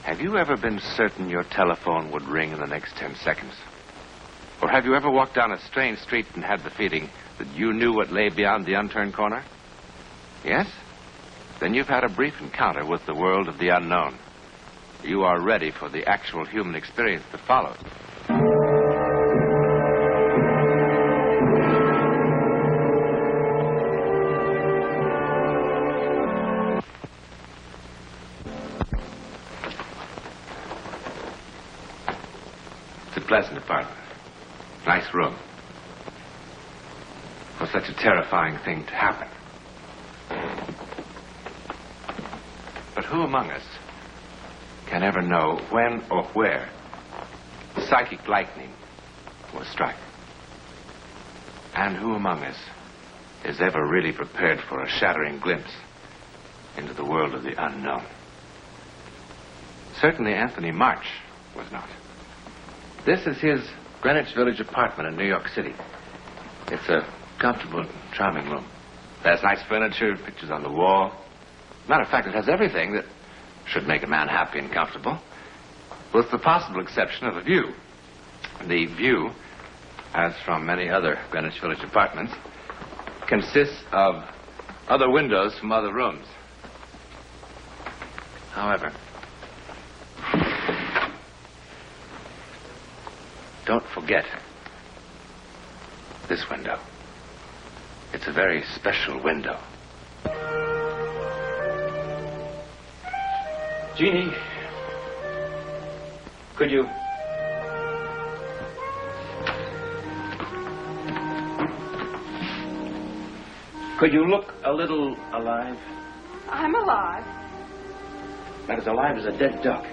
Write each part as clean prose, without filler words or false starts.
Have you ever been certain your telephone would ring in the next 10 seconds? Or have you ever walked down a strange street and had the feeling that you knew what lay beyond the unturned corner? Yes? Then you've had a brief encounter with the world of the unknown. You are ready for the actual human experience that follows. It's a pleasant apartment. Nice room. For such a terrifying thing to happen. But who among us can ever know when or where psychic lightning will strike? And who among us is ever really prepared for a shattering glimpse into the world of the unknown? Certainly Anthony March was not. This is his Greenwich Village apartment in New York City. It's a comfortable, charming room. It has nice furniture, pictures on the wall. Matter of fact, it has everything that should make a man happy and comfortable, with the possible exception of a view. The view, as from many other Greenwich Village apartments, consists of other windows from other rooms. However, don't forget this window. It's a very special window. Jeannie, could you... Could you look a little alive? I'm alive. Not as alive as a dead duck.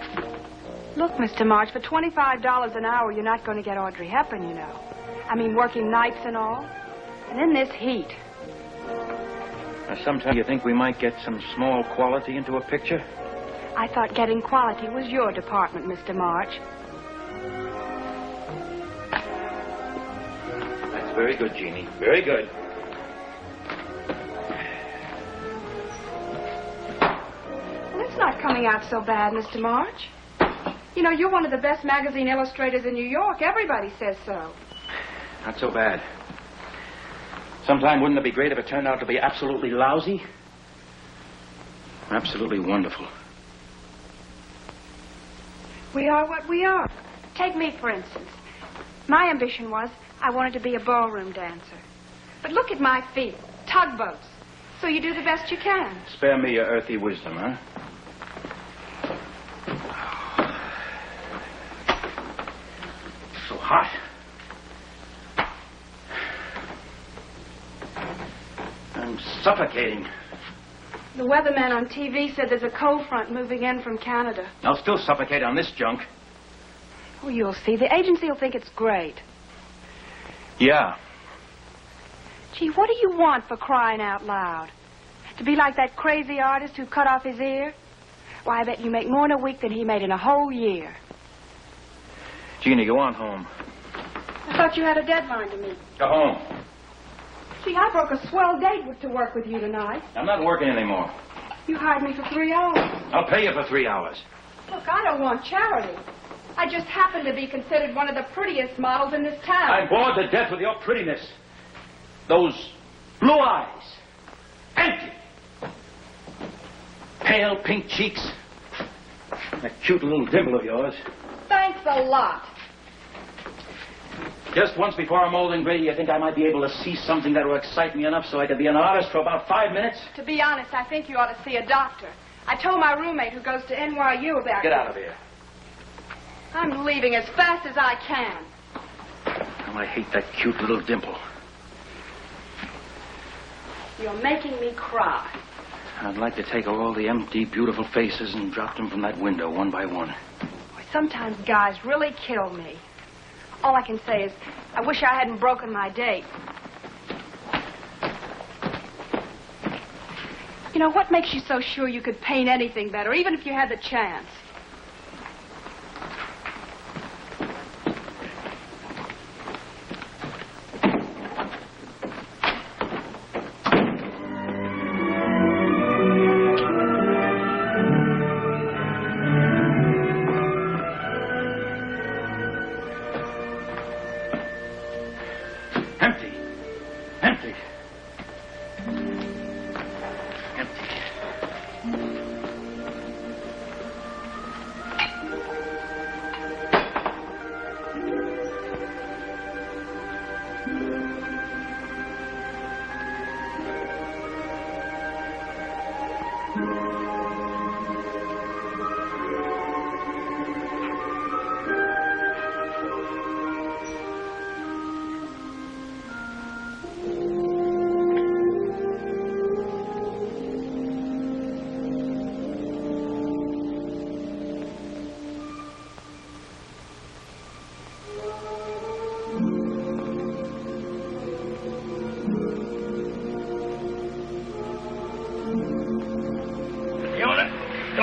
Look, Mr. March, for $25 an hour, you're not going to get Audrey Hepburn, you know. I mean, working nights and all. And in this heat. Now, sometimes you think we might get some small quality into a picture? I thought getting quality was your department, Mr. March. That's very good, Jeannie. Very good. Well, it's not coming out so bad, Mr. March. You know, you're one of the best magazine illustrators in New York. Everybody says so. Not so bad. Sometime wouldn't it be great if it turned out to be absolutely lousy? Absolutely wonderful. We are what we are. Take me, for instance. My ambition was I wanted to be a ballroom dancer. But look at my feet. Tugboats. So you do the best you can. Spare me your earthy wisdom, huh? So hot. I'm suffocating. The weatherman on TV said there's a cold front moving in from Canada. I'll still suffocate on this junk. Oh, you'll see. The agency will think it's great. Yeah. Gee, what do you want, for crying out loud? To be like that crazy artist who cut off his ear? Why, I bet you make more in a week than he made in a whole year. Jeannie, go on home. I thought you had a deadline to meet. Go home. Gee, I broke a swell date to work with you tonight. I'm not working anymore. You hired me for 3 hours. I'll pay you for 3 hours. Look, I don't want charity. I just happen to be considered one of the prettiest models in this town. I'm bored to death with your prettiness. Those blue eyes. Empty. Pale pink cheeks. That cute little dimple of yours. Thanks a lot. Just once before I'm old and gray, you think I might be able to see something that will excite me enough so I could be an artist for about 5 minutes? To be honest, I think you ought to see a doctor. I told my roommate who goes to NYU about Get out of here. I'm leaving as fast as I can. Oh, I hate that cute little dimple. You're making me cry. I'd like to take all the empty, beautiful faces and drop them from that window one by one. Boy, sometimes guys really kill me. All I can say is, I wish I hadn't broken my date. You know, what makes you so sure you could paint anything better, even if you had the chance?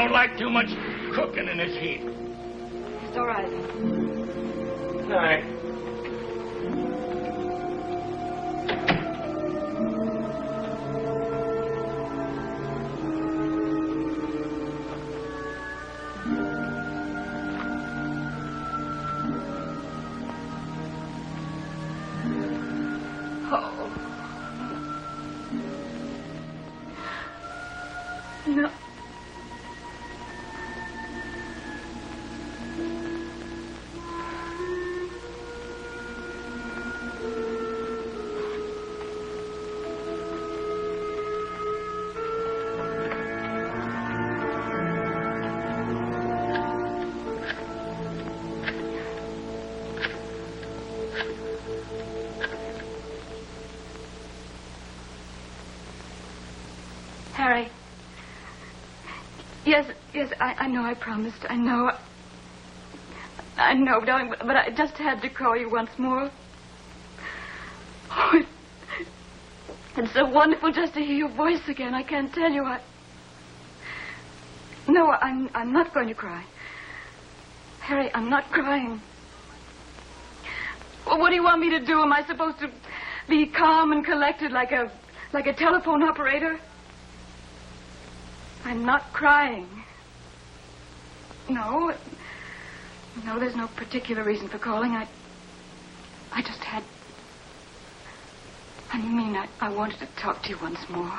don't like too much cooking in this heat. It's all right. Good night. Oh. No. Harry. Yes, I know I promised. I know, darling, but I just had to call you once more. Oh, it's so wonderful just to hear your voice again. I can't tell you. No, I'm not going to cry. Harry, I'm not crying. Well, what do you want me to do? Am I supposed to be calm and collected like a telephone operator? I'm not crying. No, there's no particular reason for calling. I just had... I wanted to talk to you once more.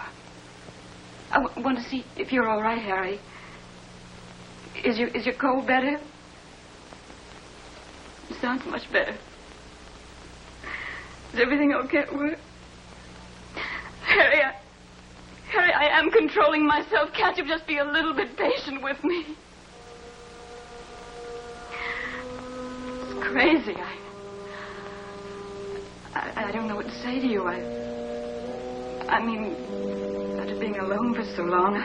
I want to see if you're all right, Harry. Is your cold better? It sounds much better. Is everything okay at work? Harry, I am controlling myself. Can't you just be a little bit patient with me? It's crazy. I don't know what to say to you. After being alone for so long,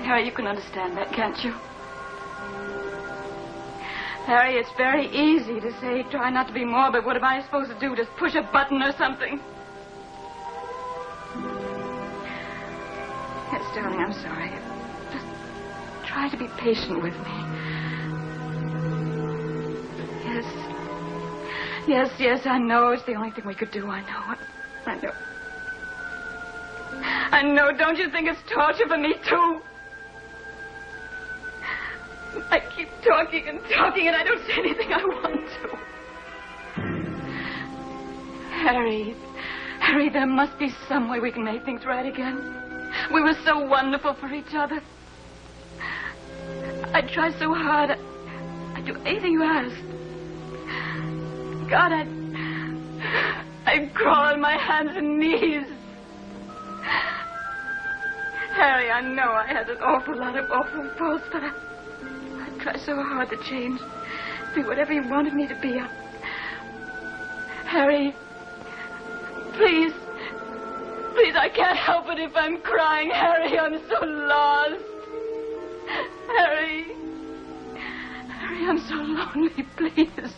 Harry, you can understand that, can't you? Harry, it's very easy to say, try not to be morbid. What am I supposed to do? Just push a button or something? Yes, darling, I'm sorry. Just try to be patient with me. Yes, I know. It's the only thing we could do. I know. I know. Don't you think it's torture for me, too? I keep talking, and I don't say anything I want to. Harry, there must be some way we can make things right again. We were so wonderful for each other. I'd try so hard. I'd do anything you asked. God, I'd crawl on my hands and knees. Harry, I know I had an awful lot of awful faults, but I'd try so hard to change. Be whatever you wanted me to be. Harry, please, I can't help it if I'm crying. Harry, I'm so lost. Harry, I'm so lonely. Please.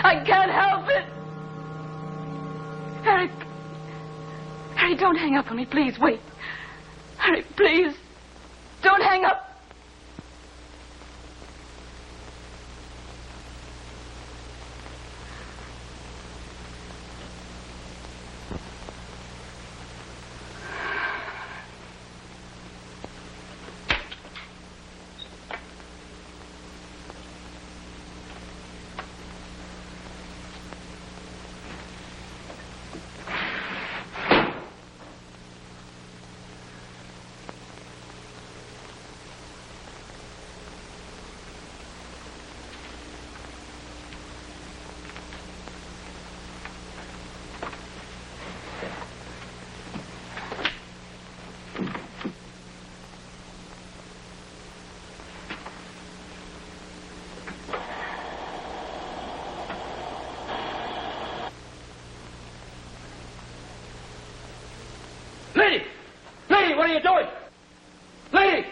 I can't help it. Harry, don't hang up on me, please. Wait. Harry, please. Don't hang up. Lady, what are you doing? Lady!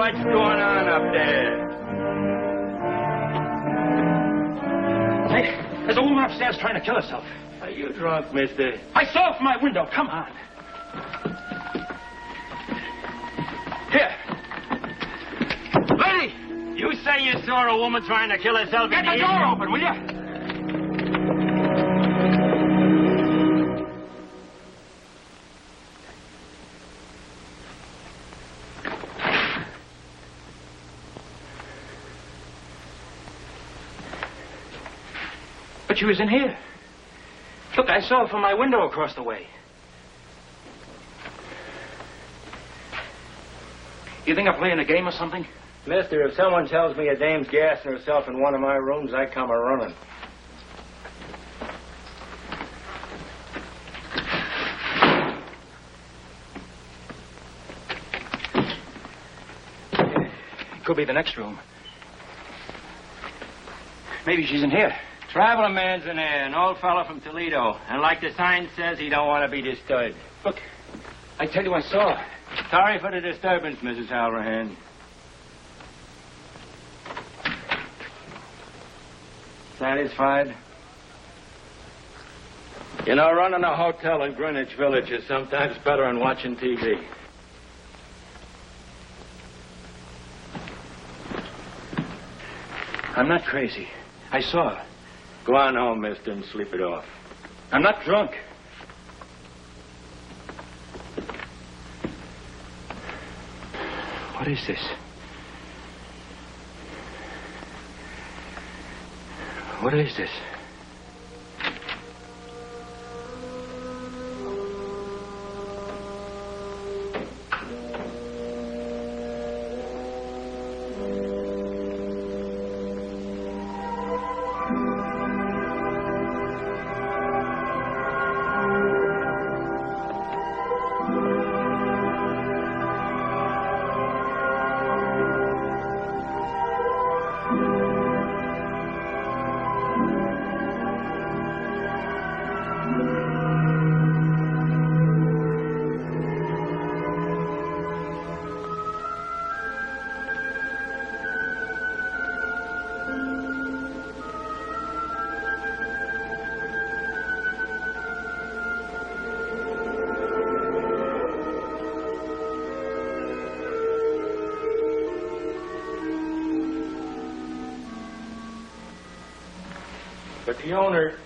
What's going on up there? Hey, there's a woman upstairs trying to kill herself. Are you drunk, mister? I saw it from my window. Come on. Here. Lady! You say you saw a woman trying to kill herself Get in the here? door open, will you? But she was in here. Look, I saw her from my window across the way. You think I'm playing a game or something? Mister, if someone tells me a dame's gassing herself in one of my rooms, I come a-running. Could be the next room. Maybe she's in here. Traveling man's in there, an old fella from Toledo. And like the sign says, he don't want to be disturbed. Look, I tell you I saw her. Sorry for the disturbance, Mrs. Halverhan. Satisfied? You know, running a hotel in Greenwich Village is sometimes better than watching TV. I'm not crazy. I saw her. Go on home, mister, and sleep it off. I'm not drunk. What is this? What is this? But the owner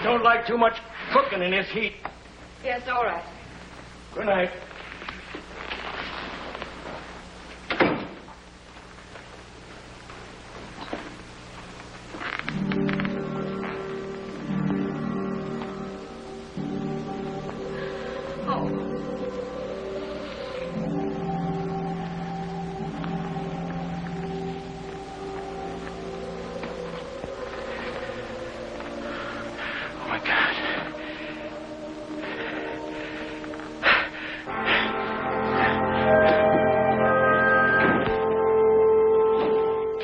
don't like too much cooking in this heat. Yes, all right. Good night. Oh, my God.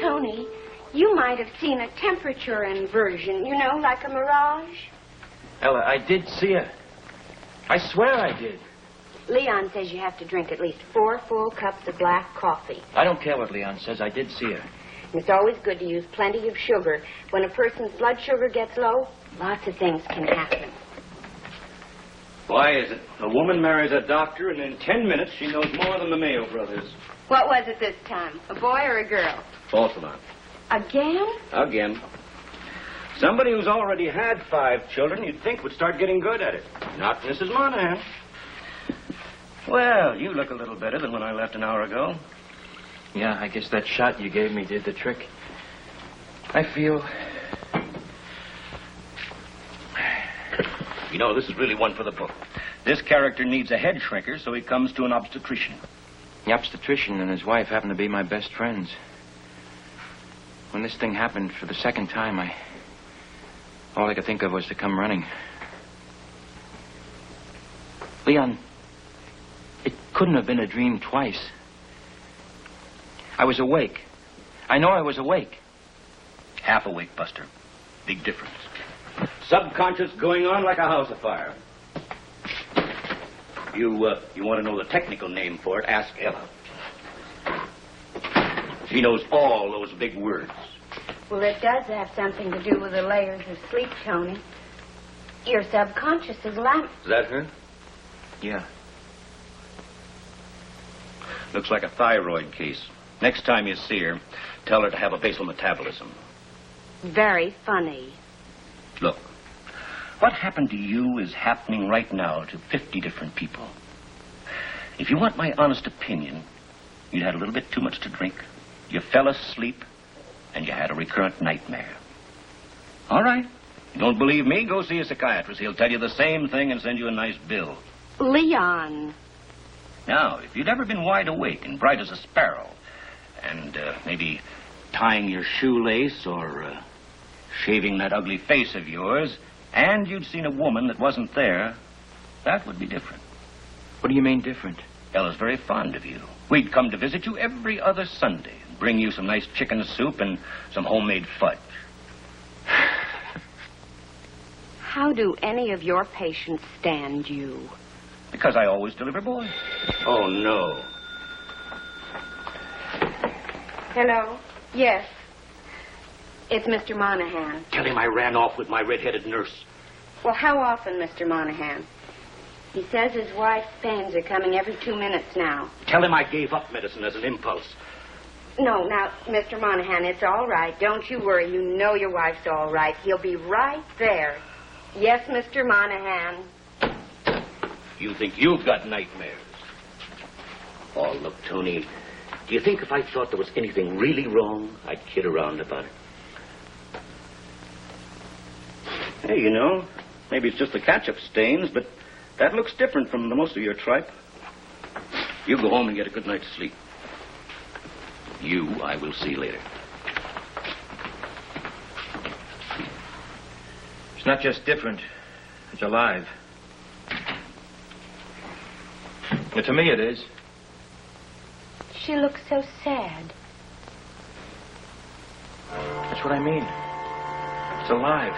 Tony, you might have seen a temperature inversion, you know, like a mirage. Ella, I did see her. I swear I did. Leon says you have to drink at least 4 full cups of black coffee. I don't care what Leon says. I did see her. And it's always good to use plenty of sugar. When a person's blood sugar gets low, lots of things can happen. Why is it? A woman marries a doctor, and in 10 minutes she knows more than the Mayo brothers. What was it this time, a boy or a girl? Both of them. Again? Again. Somebody who's already had 5 children, you'd think would start getting good at it. Not Mrs. Monahan. Well, you look a little better than when I left an hour ago. Yeah, I guess that shot you gave me did the trick. I feel... You know, this is really one for the book. This character needs a head shrinker, so he comes to an obstetrician. The obstetrician and his wife happen to be my best friends. When this thing happened for the second time, all I could think of was to come running. Leon, it couldn't have been a dream twice. I was awake. I know I was awake. Half awake, Buster. Big difference. Subconscious going on like a house afire. You want to know the technical name for it? Ask Ella. He knows all those big words. Well, it does have something to do with the layers of sleep, Tony. Your subconscious is lamp. Is that her? Yeah. Looks like a thyroid case. Next time you see her, tell her to have a basal metabolism. Very funny. Look, what happened to you is happening right now to 50 different people. If you want my honest opinion, you had a little bit too much to drink, you fell asleep, and you had a recurrent nightmare. All right. You don't believe me? Go see a psychiatrist. He'll tell you the same thing and send you a nice bill. Leon. Now, if you'd ever been wide awake and bright as a sparrow, and maybe tying your shoelace or shaving that ugly face of yours, and you'd seen a woman that wasn't there, that would be different. What do you mean different? Ella's very fond of you. We'd come to visit you every other Sunday and bring you some nice chicken soup and some homemade fudge. How do any of your patients stand you? Because I always deliver boys. Oh, no. Hello? Yes. It's Mr. Monahan. Tell him I ran off with my red-headed nurse. Well, how often, Mr. Monahan? He says his wife's pains are coming every 2 minutes now. Tell him I gave up medicine as an impulse. No, now, Mr. Monahan, it's all right. Don't you worry. You know your wife's all right. He'll be right there. Yes, Mr. Monahan. You think you've got nightmares. Oh, look, Tony, do you think if I thought there was anything really wrong, I'd kid around about it? Hey, you know, maybe it's just the ketchup stains, but that looks different from the most of your tripe. You go home and get a good night's sleep. You, I will see later. It's not just different. It's alive. But to me it is. She looks so sad. That's what I mean. It's alive.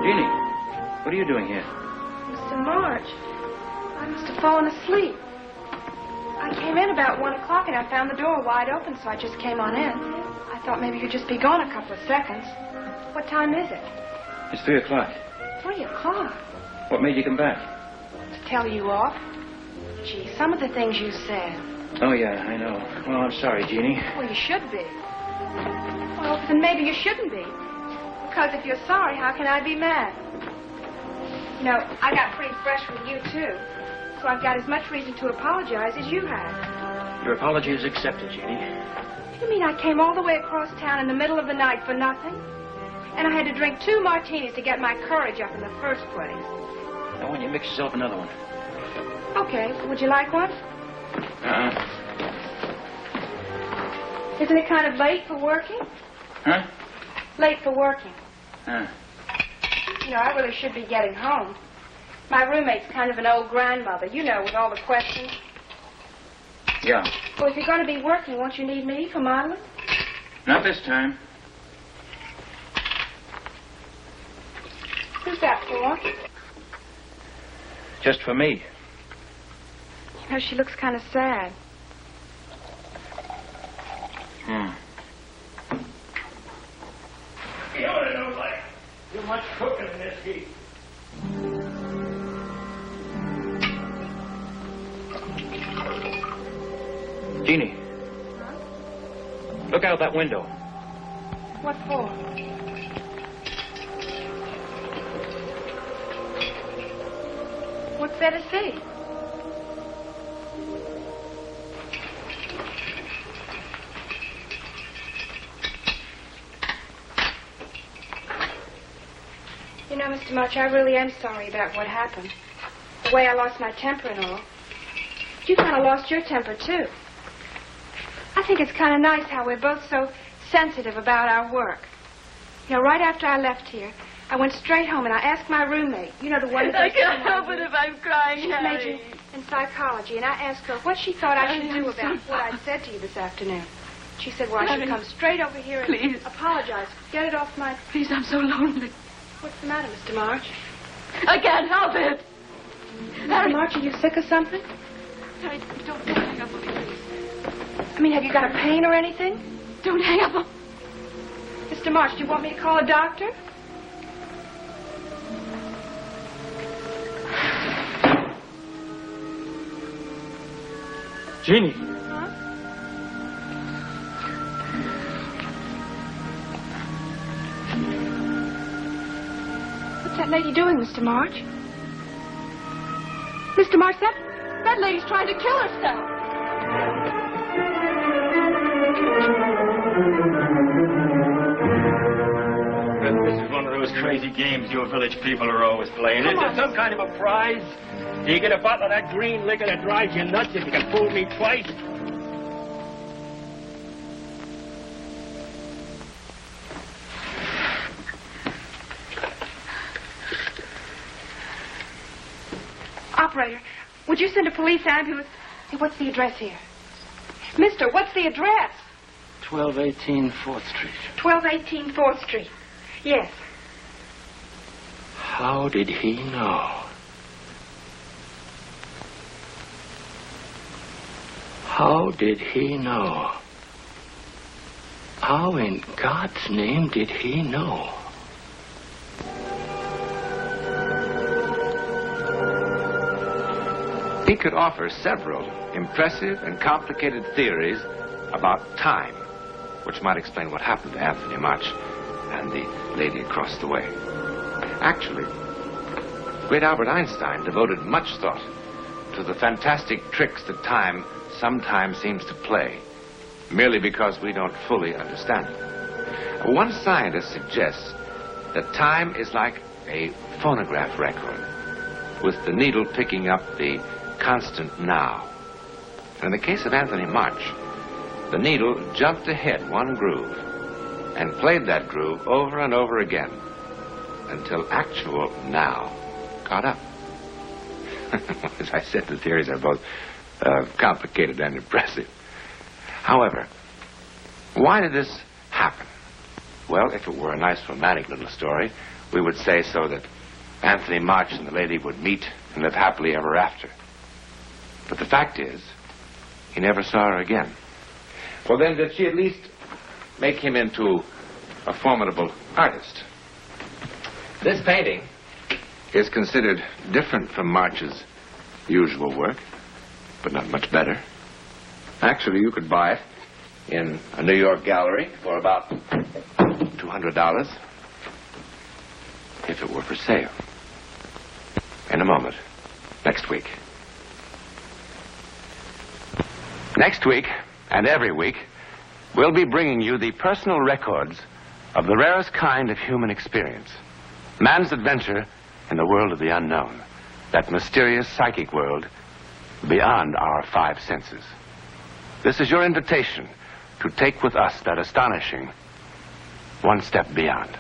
Jeannie, what are you doing here? Mr. March, I must have fallen asleep. I came in about 1 o'clock and I found the door wide open, so I just came on in. I thought maybe you'd just be gone a couple of seconds. What time is it? It's 3 o'clock. 3 o'clock? What made you come back? To tell you off. Gee, some of the things you said. Oh, yeah, I know. Well, I'm sorry, Jeannie. Well, you should be. Well, then maybe you shouldn't be. Because if you're sorry, how can I be mad? You know, I got pretty fresh with you, too. So I've got as much reason to apologize as you have. Your apology is accepted, Jeannie. You mean I came all the way across town in the middle of the night for nothing? And I had to drink 2 martinis to get my courage up in the first place. Now, why don't you mix yourself another one? Okay, would you like one? Uh-uh. Isn't it kind of late for working? Huh? Late for working. Huh. You know, I really should be getting home. My roommate's kind of an old grandmother, you know, with all the questions. Yeah. Well, if you're going to be working, won't you need me for modeling? Not this time. Who's that for? Just for me. You know, she looks kind of sad. You know what it looks like? Too much cooking in this heat. Jeannie. Look out that window. What for? What's there to see? You know, Mr. March, I really am sorry about what happened. The way I lost my temper and all. You kind of lost your temper, too. I think it's kind of nice how we're both so sensitive about our work. You know, right after I left here, I went straight home and I asked my roommate, you know, the one that... I can't help it if I'm crying, She's Harry. majoring in psychology, and I asked her what she thought I should do about what I'd said to you this afternoon. She said, well, I should come straight over here and apologize. Get it off my... Please, I'm so lonely. What's the matter, Mr. March? I can't help it. Mr. March, are you sick or something? Harry, don't hang up on me, please. I mean, have you got a pain or anything? Don't hang up on... Mr. March, do you want me to call a doctor? Jeannie. Huh? What's that lady doing, Mr. March? Mr. March, that lady's trying to kill herself. This is one of those crazy games you village people are always playing. Is there some kind of a prize? Do you get a bottle of that green liquor that drives you nuts if you can fool me twice? Operator, would you send a police ambulance? Hey, what's the address here? Mister, what's the address? 1218 4th Street. 1218 4th Street. Yes. How did he know? How did he know? How in God's name did he know? He could offer several impressive and complicated theories about time, which might explain what happened to Anthony March and the lady across the way. Actually, great Albert Einstein devoted much thought to the fantastic tricks that time sometimes seems to play, merely because we don't fully understand it. One scientist suggests that time is like a phonograph record, with the needle picking up the constant now. And in the case of Anthony March, the needle jumped ahead one groove and played that groove over and over again until actual now caught up. As I said, the theories are both complicated and impressive. However, why did this happen? Well, if it were a nice romantic little story, we would say so that Anthony March and the lady would meet and live happily ever after. But the fact is, he never saw her again. Well, then, did she at least make him into a formidable artist? This painting is considered different from March's usual work, but not much better. Actually, you could buy it in a New York gallery for about $200 if it were for sale. In a moment. Next week. Next week, and every week, we'll be bringing you the personal records of the rarest kind of human experience. Man's adventure in the world of the unknown. That mysterious psychic world beyond our five senses. This is your invitation to take with us that astonishing one step beyond.